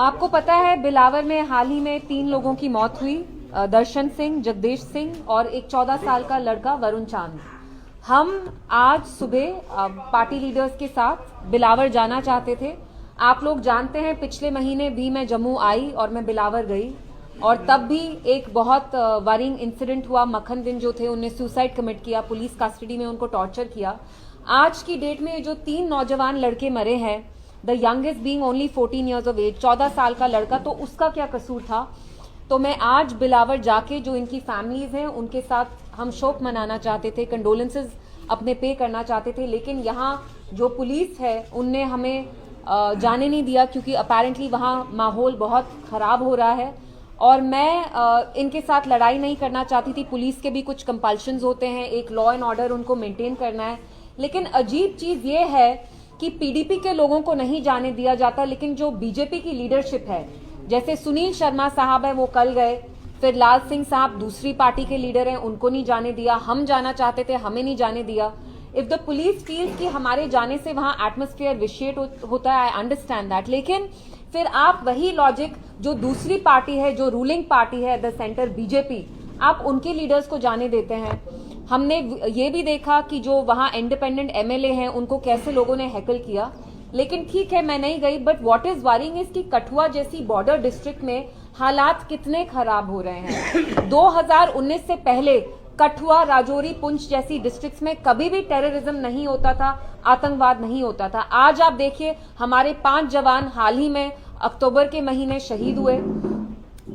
आपको पता है बिलावर में हाल ही में 3 लोगों की मौत हुई, दर्शन सिंह, जगदीश सिंह और एक 14 साल का लड़का वरुण चांद। हम आज सुबह पार्टी लीडर्स के साथ बिलावर जाना चाहते थे। आप लोग जानते हैं पिछले महीने भी मैं जम्मू आई और मैं बिलावर गई और तब भी एक बहुत वरिंग इंसिडेंट हुआ। मक्खन दिन जो थे उनने सुसाइड कमिट किया, पुलिस कस्टडी में उनको टॉर्चर किया। आज की डेट में जो 3 नौजवान लड़के मरे हैं, the youngest being only 14 years of age, 14 साल का लड़का, तो उसका क्या कसूर था। तो मैं आज बिलावर जाके जो इनकी फैमिलीज हैं उनके साथ हम शोक मनाना चाहते थे, कंडोलेंसेज अपने पे करना चाहते थे, लेकिन यहाँ जो पुलिस है उनने हमें जाने नहीं दिया क्योंकि अपेरेंटली वहाँ माहौल बहुत खराब हो रहा है और मैं इनके साथ लड़ाई नहीं करना चाहती थी। पुलिस के भी कुछ कंपल्शंस होते हैं, एक लॉ एंड ऑर्डर उनको मेंटेन करना है, लेकिन अजीब चीज ये है कि पीडीपी के लोगों को नहीं जाने दिया जाता, लेकिन जो बीजेपी की लीडरशिप है, जैसे सुनील शर्मा साहब है वो कल गए, फिर लाल सिंह साहब दूसरी पार्टी के लीडर हैं, उनको नहीं जाने दिया। हम जाना चाहते थे, हमें नहीं जाने दिया। इफ द पुलिस फील्स कि हमारे जाने से वहां एटमॉस्फेयर विशेट होता है, आई अंडरस्टैंड दैट, लेकिन फिर आप वही लॉजिक जो दूसरी पार्टी है, जो रूलिंग पार्टी है द सेंटर बीजेपी, आप उनके लीडर्स को जाने देते हैं। हमने ये भी देखा कि जो वहां इंडिपेंडेंट एमएलए हैं उनको कैसे लोगों ने हैकल किया, लेकिन ठीक है मैं नहीं गई। But what is worrying is कि कठुआ जैसी बॉर्डर डिस्ट्रिक्ट में हालात कितने खराब हो रहे हैं। 2019 से पहले कठुआ, राजौरी, पुंछ जैसी डिस्ट्रिक्ट्स में कभी भी टेररिज्म नहीं होता था, आतंकवाद नहीं होता था। आज आप देखिए हमारे 5 जवान हाल ही में अक्टूबर के महीने शहीद हुए,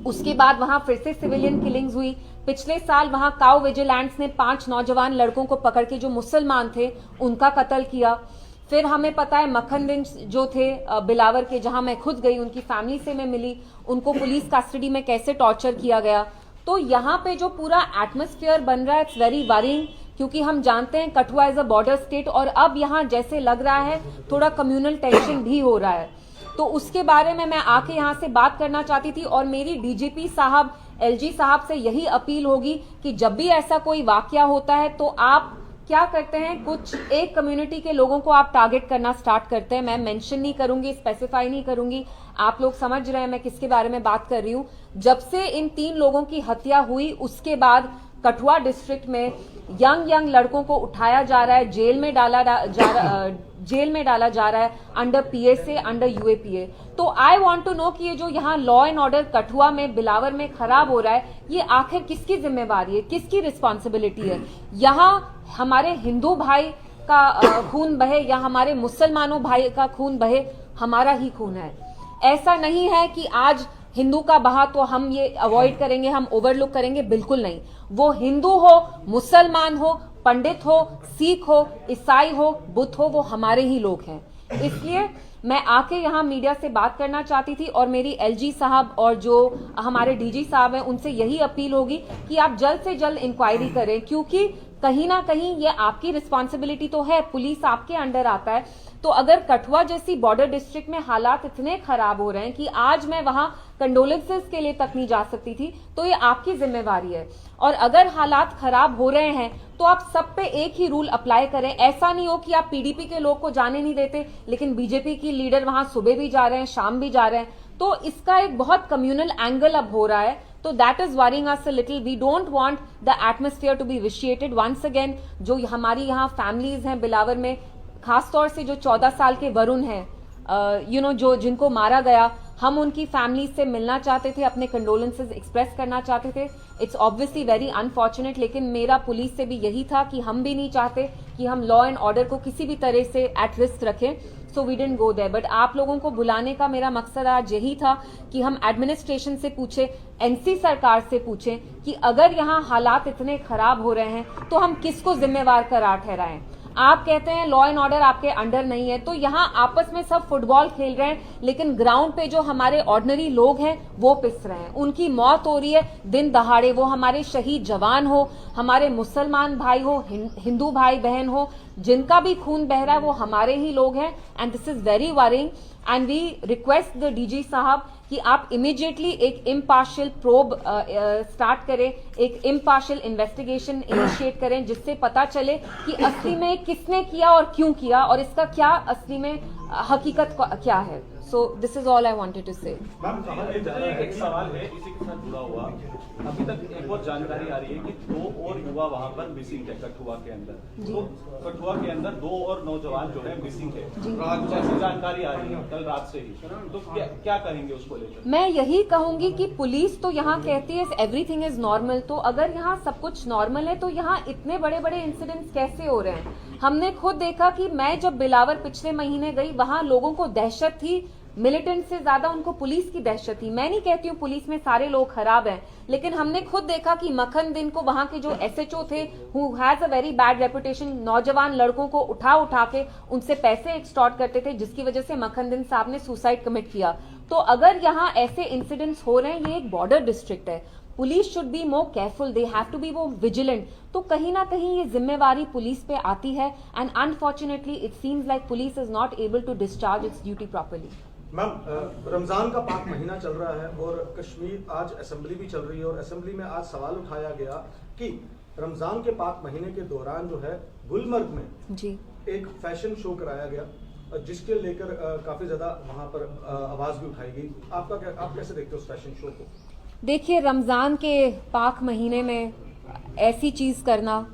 उसके बाद वहां फिर से सिविलियन किलिंग्स हुई। पिछले साल वहां काउ विजिलेंट्स ने 5 नौजवान लड़कों को पकड़ के जो मुसलमान थे उनका कत्ल किया। फिर हमें पता है मक्खन दिन जो थे बिलावर के, जहां मैं खुद गई, उनकी फैमिली से मैं मिली, उनको पुलिस कस्टडी में कैसे टॉर्चर किया गया। तो यहाँ पे जो पूरा एटमॉस्फेयर बन रहा है, इट्स वेरी वरिंग, क्योंकि हम जानते हैं Kathua is a border state और अब यहाँ जैसे लग रहा है थोड़ा कम्युनल टेंशन भी हो रहा है। तो उसके बारे में मैं आके यहाँ से बात करना चाहती थी और मेरी डीजीपी साहब, एलजी साहब से यही अपील होगी कि जब भी ऐसा कोई वाकया होता है तो आप क्या करते हैं, कुछ एक कम्युनिटी के लोगों को आप टारगेट करना स्टार्ट करते हैं। मैं मेंशन नहीं करूंगी, स्पेसिफाई नहीं करूंगी, आप लोग समझ रहे हैं मैं किसके बारे में बात कर रही हूं। जब से इन 3 लोगों की हत्या हुई उसके बाद कठुआ डिस्ट्रिक्ट में यंग लड़कों को उठाया जा रहा है, जेल में डाला जा रहा है अंडर पीएसए, अंडर यूएपीए। तो आई वांट टू नो कि ये जो यहाँ लॉ एंड ऑर्डर कठुआ में, बिलावर में खराब हो रहा है, ये आखिर किसकी जिम्मेवारी है, किसकी रिस्पॉन्सिबिलिटी है। यहाँ हमारे हिंदू भाई का खून बहे या हमारे मुसलमानों भाई का खून बहे, हमारा ही खून है। ऐसा नहीं है कि आज हिंदू का बहा तो हम ये अवॉइड करेंगे, हम ओवरलुक करेंगे, बिल्कुल नहीं। वो हिंदू हो, मुसलमान हो, पंडित हो, सिख हो, ईसाई हो, बुद्ध हो, वो हमारे ही लोग हैं। इसलिए मैं आके यहाँ मीडिया से बात करना चाहती थी और मेरी एलजी साहब और जो हमारे डीजी साहब हैं उनसे यही अपील होगी कि आप जल्द से जल्द इंक्वायरी करें, क्योंकि कहीं ना कहीं ये आपकी रिस्पॉन्सिबिलिटी तो है, पुलिस आपके अंडर आता है। तो अगर कठुआ जैसी बॉर्डर डिस्ट्रिक्ट में हालात इतने खराब हो रहे हैं कि आज मैं वहां कंडोलेंसेस के लिए तक नहीं जा सकती थी, तो ये आपकी जिम्मेवारी है। और अगर हालात खराब हो रहे हैं तो आप सब पे एक ही रूल अप्लाई करें। ऐसा नहीं हो कि आप पीडीपी के लोग को जाने नहीं देते लेकिन बीजेपी की लीडर वहां सुबह भी जा रहे हैं, शाम भी जा रहे हैं। तो इसका एक बहुत कम्युनल एंगल अब हो रहा है, तो that is worrying us a little. We don't want the atmosphere to be vitiated once again. जो हमारी यहाँ फैमिलीज हैं बिलावर में, खासतौर से जो 14 साल के वरुण हैं, जो जिनको मारा गया, हम उनकी फैमिली से मिलना चाहते थे, अपने कंडोलेंसेज एक्सप्रेस करना चाहते थे। इट्स ऑब्वियसली वेरी अनफॉर्चुनेट, लेकिन मेरा पुलिस से भी यही था कि हम भी नहीं चाहते कि हम लॉ एंड ऑर्डर को किसी भी तरह से एट रिस्क रखें, so we didn't go there. But आप लोगों को बुलाने का मेरा मकसद आज यही था कि हम एडमिनिस्ट्रेशन से पूछें, एनसी सरकार से पूछें कि अगर यहाँ हालात इतने खराब हो रहे हैं तो हम किसको जिम्मेवार करार ठहराएं। आप कहते हैं लॉ एंड ऑर्डर आपके अंडर नहीं है, तो यहाँ आपस में सब फुटबॉल खेल रहे हैं, लेकिन ग्राउंड पे जो हमारे ऑर्डिनरी लोग हैं वो पिस रहे हैं, उनकी मौत हो रही है दिन दहाड़े। वो हमारे शहीद जवान हो, हमारे मुसलमान भाई हो, हिंदू भाई बहन हो, जिनका भी खून बह रहा है वो हमारे ही लोग हैं। And this is very worrying and we request the DG साहब कि आप इमीडिएटली एक इम्पार्शियल प्रोब स्टार्ट करें, एक इम्पार्शियल इन्वेस्टिगेशन इनिशिएट करें, जिससे पता चले कि असली में किसने किया और क्यों किया और इसका क्या असली में हकीकत क्या है। So this is all I wanted to say. Ma'am कहा जा रहा है, एक सवाल है इसी के साथ जुड़ा हुआ। अभी तक एक और जानकारी आ रही है कि 2 और युवा वहां पर मिसिंग है कठुआ के अंदर। तो कठुआ के अंदर 2 और नौजवान जो है मिसिंग है, जैसी जानकारी आ रही है कल रात से ही। तो क्या करेंगे उसको लेकर? मैं यही कहूंगी कि पुलिस तो यहाँ कहती है एवरीथिंग इज नॉर्मल, तो अगर यहाँ सब कुछ नॉर्मल है तो यहाँ इतने बड़े बड़े इंसिडेंट्स कैसे हो रहे हैं? हमने खुद देखा कि मैं जब बिलावर पिछले महीने गई, वहां लोगों को दहशत थी, मिलिटेंट से ज्यादा उनको पुलिस की दहशत थी। मैं नहीं कहती हूँ पुलिस में सारे लोग खराब हैं, लेकिन हमने खुद देखा कि मखन दिन को वहां के जो SHO थे, who has a very bad reputation, नौजवान लड़कों को उठा के उनसे पैसे एक्सटॉर्ट करते थे, जिसकी वजह से मखन दिन साहब ने सुसाइड कमिट किया। तो अगर यहाँ ऐसे इंसिडेंट्स हो रहे हैं, ये एक बॉर्डर डिस्ट्रिक्ट है, police should be more careful, they have to be more vigilant. तो कहीं ना कहीं ये जिम्मेवारी पुलिस पे आती है, and unfortunately it seems like police is not able to discharge its duty properly. Ma'am, Ramzan का पाक महीना चल रहा है और कश्मीर आज असेंबली भी चल रही है, और असेंबली में आज सवाल उठाया गया कि रमजान के पाक महीने के दौरान जो है गुलमर्ग में जी एक फैशन शो कराया गया, जिसके लेकर काफी ज्यादा वहां पर आवाज भी उठाई गई। आप कैसे देखते हो उस फैशन शो को? देखिए, रमजान के पाक महीने में ऐसी चीज करना,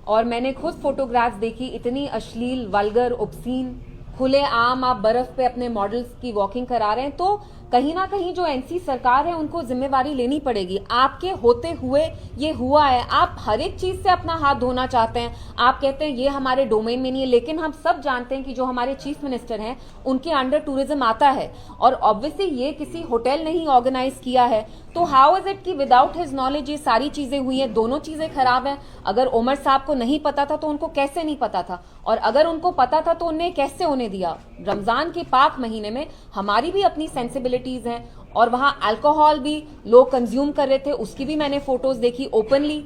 और मैंने खुद फोटोग्राफ्स देखी, इतनी अश्लील, वल्गर, ऑब्सीन, खुले आम आप बर्फ पे अपने मॉडल्स की वॉकिंग करा रहे हैं, तो कहीं ना कहीं जो NC सरकार है उनको जिम्मेवारी लेनी पड़ेगी। आपके होते हुए ये हुआ है, आप हर एक चीज से अपना हाथ धोना चाहते हैं, आप कहते हैं ये हमारे डोमेन में नहीं है, लेकिन हम सब जानते हैं कि जो हमारे चीफ मिनिस्टर हैं उनके अंडर टूरिज्म आता है, और ऑब्वियसली ये किसी होटल ने ही ऑर्गेनाइज किया है। तो हाउ इज इट कि विदाउट हिज नॉलेज ये सारी चीजें हुई हैं? दोनों चीजें खराब हैं। अगर उमर साहब को नहीं पता था तो उनको कैसे नहीं पता था, और अगर उनको पता था तो उन्हें कैसे होने दिया? रमजान के पाक महीने में हमारी भी अपनी सेंसिबिलिटीज हैं, और वहां अल्कोहल भी लोग कंज्यूम कर रहे थे, उसकी भी मैंने फोटोज देखी ओपनली।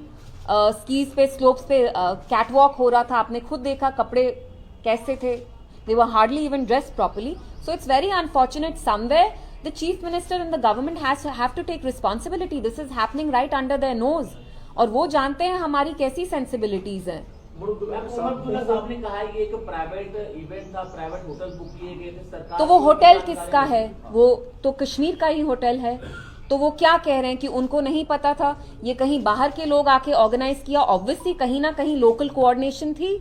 स्कीज पे, स्लोप्स पे कैटवॉक हो रहा था, आपने खुद देखा कपड़े कैसे थे, they were hardly even dressed properly. So it's very unfortunate, somewhere the chief minister and the government have to take responsibility. This is happening right under their nose, और वो जानते हैं हमारी कैसी सेंसिबिलिटीज हैं। साहब ने कहा है एक प्राइवेट इवेंट था, प्राइवेट होटल बुक किए गए थे सरकार, तो वो होटल किसका है? वो तो कश्मीर का ही होटल है। तो वो क्या कह रहे हैं कि उनको नहीं पता था, ये कहीं बाहर के लोग आके ऑर्गेनाइज किया? ऑब्वियसली कहीं ना कहीं लोकल कोऑर्डिनेशन थी,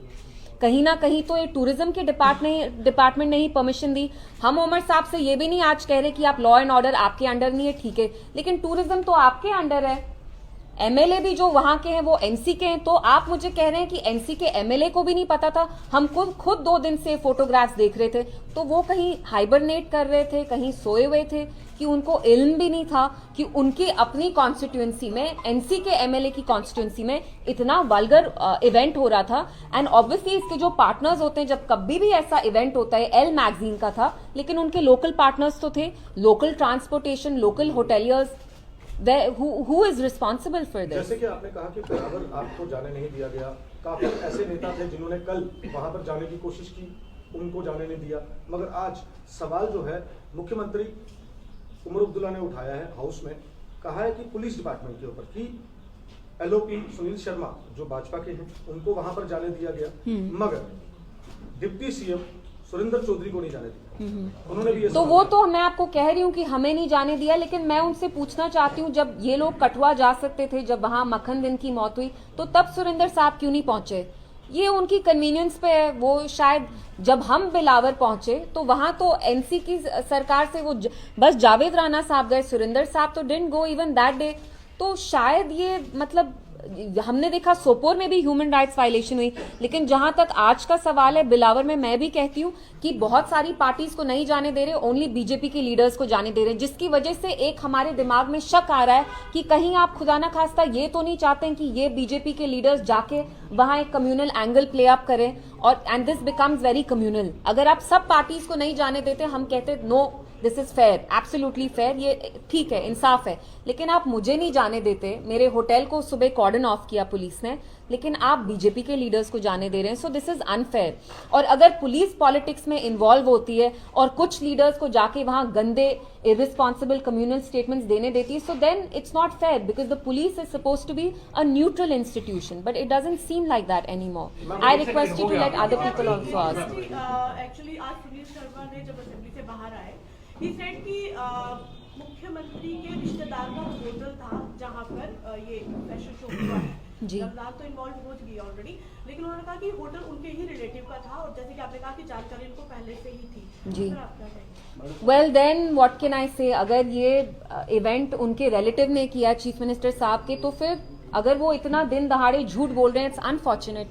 कहीं ना कहीं तो ये टूरिज्म के डिपार्टमेंट ने ही परमिशन दी। हम उमर साहब से ये भी नहीं आज कह रहे कि आप लॉ एंड ऑर्डर आपके अंडर नहीं है, ठीक है, लेकिन टूरिज्म तो आपके अंडर है। MLA भी जो वहां के हैं वो NC के हैं, तो आप मुझे कह रहे हैं कि NC के MLA को भी नहीं पता था? हम खुद 2 दिन से फोटोग्राफ्स देख रहे थे, तो वो कहीं हाइबरनेट कर रहे थे, कहीं सोए हुए थे, कि उनको इल्म भी नहीं था कि उनकी अपनी कॉन्स्टिट्यूएंसी में, NC के MLA की कॉन्स्टिट्यूएंसी में इतना वल्गर इवेंट हो रहा था। एंड ऑब्वियसली इसके जो पार्टनर्स होते हैं, जब कभी भी ऐसा इवेंट होता है, एल मैगजीन का था, लेकिन उनके लोकल पार्टनर्स तो थे, local transportation, local hoteliers, who is responsible for this? जैसे कि आपने कहा कि बराबर आपको जाने नहीं दिया गया, काफी ऐसे नेता थे जिन्होंने कल वहां पर जाने की कोशिश की, उनको जाने नहीं दिया, मगर आज सवाल जो है मुख्यमंत्री उमर अब्दुल्ला ने उठाया है हाउस में, कहा है कि पुलिस डिपार्टमेंट के ऊपर कि LOP सुनील शर्मा जो भाजपा के हैं उनको वहां पर जाने दिया गया, मगर डिप्टी CM सुरेंद्र चौधरी को नहीं जाने दिया। उन्होंने भी तो वो तो मैं आपको कह रही हूँ कि हमें नहीं जाने दिया, लेकिन मैं उनसे पूछना चाहती हूँ, जब ये लोग कठुआ जा सकते थे, जब वहां मखन दिन की मौत हुई, तो तब सुरेंद्र साहब क्यों नहीं पहुंचे? ये उनकी कन्वीनियंस पे है। वो शायद जब हम बिलावर पहुंचे तो वहां तो NC की सरकार से वो बस जावेद राणा साहब गए, सुरेंद्र साहब तो didn't go even that day. तो शायद ये मतलब हमने देखा सोपोर में भी ह्यूमन राइट्स वायलेशन हुई, लेकिन जहां तक आज का सवाल है बिलावर में, मैं भी कहती हूं कि बहुत सारी पार्टीज को नहीं जाने दे रहे, ओनली BJP के लीडर्स को जाने दे रहे, जिसकी वजह से एक हमारे दिमाग में शक आ रहा है कि कहीं आप खुदा ना खास्ता ये तो नहीं चाहते हैं कि ये BJP के लीडर्स जाके वहां एक कम्युनल एंगल प्ले अप करें, और and this becomes very communal. अगर आप सब पार्टीज को नहीं जाने देते, हम कहते no this is fair, absolutely fair, ये ठीक है, इंसाफ है, लेकिन आप मुझे नहीं जाने देते। मेरे होटल को सुबह कॉर्डन ऑफ किया पुलिस ने, लेकिन आप BJP के लीडर्स को जाने दे रहे हैं, सो दिस इज अनफेयर। और अगर पुलिस पॉलिटिक्स में इन्वॉल्व होती है और कुछ लीडर्स को जाके वहां गंदे इररिस्पॉन्सिबल कम्युनल स्टेटमेंट्स देने देती है, so then it's not fair, because the police is supposed to be a neutral institution, but it doesn't seem like that anymore. I request you to let other people also ask. Actually आज सुनील शर्मा ने जब assembly से बाहर आए, He said कि मुख्यमंत्री के रिश्तेदार का होटल था जहाँ पर ये फैशन शो हुआ है। जी। रमजान तो इन्वॉल्व हो गई ऑलरेडी, लेकिन उन्होंने कहा कि होटल उनके ही रिलेटिव का था और जैसे कि आपने कहा कि जानकारी उनको पहले से ही थी। जी। सर, आप क्या कहेंगे? Well then what can I say, अगर ये इवेंट उनके रिलेटिव ने किया चीफ मिनिस्टर साहब के, तो फिर अगर वो इतना दिन दहाड़े झूठ बोल रहे हैं, इट्स अनफॉर्चुनेट।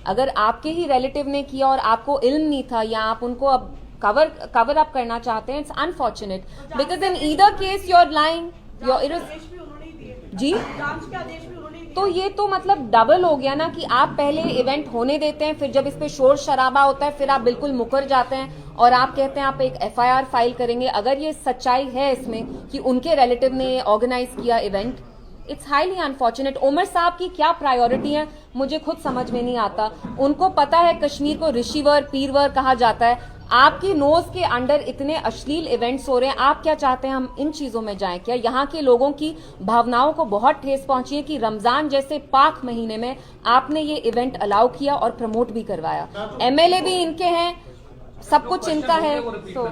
अगर आपके ही रिलेटिव ने किया और आपको इल्म नहीं था या आप उनको अब कवर अप करना चाहते हैं, it's unfortunate because in either case you are lying जांच के आदेश भी उन्होंने ही दिए। जी। जांच के आदेश भी उन्होंने ही दिए। तो ये तो मतलब डबल हो गया ना कि आप पहले इवेंट होने देते हैं, फिर जब इस पे शोर शराबा होता है फिर आप बिल्कुल मुकर जाते हैं और आप कहते हैं आप एक एफआईआर फाइल करेंगे। अगर ये सच्चाई है इसमें कि उनके रिलेटिव ने ऑर्गेनाइज किया event, it's highly unfortunate. Umar साहब की क्या प्रायोरिटी है मुझे खुद समझ में नहीं आता। उनको पता है कश्मीर को ऋषिवर पीरवर कहा जाता है, आपकी नोज के अंडर इतने अश्लील इवेंट्स हो रहे हैं, आप क्या चाहते हैं हम इन चीजों में जाएं? क्या यहाँ के लोगों की भावनाओं को बहुत ठेस पहुंची है कि रमजान जैसे पाक महीने में आपने ये इवेंट अलाउ किया और प्रमोट भी करवाया? एमएलए भी इनके हैं, सब कुछ इनका है। तो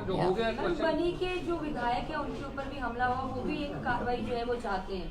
बनी के जो विधायक है उनके ऊपर भी हमला हुआ, वो भी एक कार्रवाई जो है वो चाहते हैं,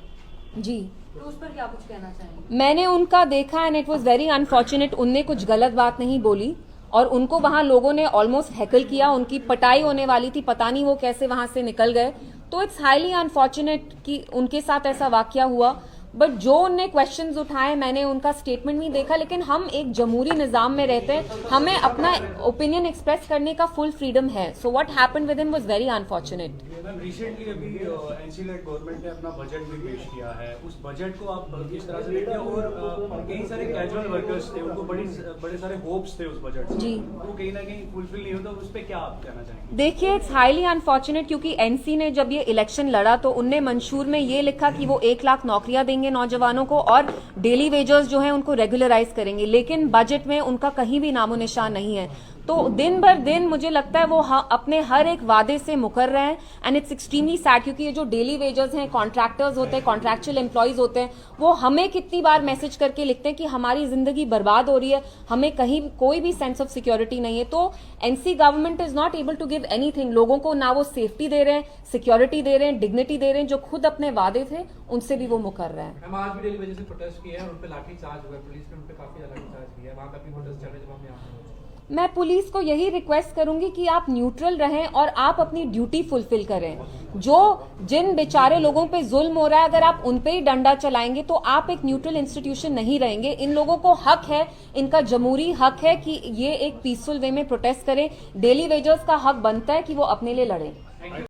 जी, तो उस पर क्या कुछ कहना चाहेंगे? मैंने उनका देखा and it was very unfortunate. उनने कुछ गलत बात नहीं बोली और उनको वहां लोगों ने ऑलमोस्ट हैकल किया, उनकी पटाई होने वाली थी, पता नहीं वो कैसे वहां से निकल गए। तो इट्स हाईली अनफॉर्चुनेट कि उनके साथ ऐसा वाकया हुआ। बट जो उनने क्वेश्चंस उठाए, मैंने उनका स्टेटमेंट नहीं देखा, लेकिन हम एक जमहूरी निजाम में रहते हैं, हमें अपना ओपिनियन एक्सप्रेस करने का फुल फ्रीडम है। So what happened with him was very unfortunate. Ma'am recently अभी एनसी लेड गवर्नमेंट ने अपना बजट भी पेश किया है, उस बजट को आप किस तरह से देखते हैं? और कई सारे कैजुअल वर्कर्स थे, उनको बड़े सारे होप्स थे उस बजट से, जी। वो कहीं ना कहीं फुलफिल नहीं होता, उस पर क्या आप कहना चाहेंगे? देखिए, इट्स हाईली अनफॉर्चुनेट क्योंकि एनसी ने जब ये इलेक्शन लड़ा तो उनने मंशूर में ये लिखा कि वो 1 लाख नौकरियां देंगे नौजवानों को और डेली वेजर्स जो हैं उनको रेगुलराइज करेंगे, लेकिन बजट में उनका कहीं भी नामो निशान नहीं है। तो दिन भर दिन मुझे लगता है वो अपने हर एक वादे से मुकर रहे हैं एंड इट्स एक्सट्रीमली सैड क्योंकि ये जो डेली वेजर्स हैं, कॉन्ट्रैक्टर्स होते हैं, कॉन्ट्रैक्चुअल एम्प्लॉयज होते हैं, वो हमें कितनी बार मैसेज करके लिखते हैं कि हमारी जिंदगी बर्बाद हो रही है, हमें कहीं कोई भी सेंस ऑफ सिक्योरिटी नहीं है। तो NC government is not able to give anything. लोगों को ना वो सेफ्टी दे रहे हैं, सिक्योरिटी दे रहे हैं, डिग्निटी दे रहे हैं, जो खुद अपने वादे थे उनसे भी वो मुकर रहे हैं। हम आज भी डेली वजह से प्रोटेस्ट किए हैं और उन पे लाठी चार्ज हुआ है, पुलिस ने उन पे काफी लाठी चार्ज किया है, वहां तक भी प्रोटेस्ट चल रहे हैं जब हम यहाँ पे। मैं पुलिस को यही रिक्वेस्ट करूंगी कि आप न्यूट्रल रहें और आप अपनी ड्यूटी फुलफिल करें। जिन बेचारे लोगों पे जुल्म हो रहा है, अगर आप उन पे ही डंडा चलाएंगे तो आप एक न्यूट्रल इंस्टीट्यूशन नहीं रहेंगे। इन लोगों को हक है, इनका जमहूरी हक है कि ये एक पीसफुल वे में प्रोटेस्ट करें। डेली वेजर्स का हक बनता है कि वो अपने लिए लड़ें।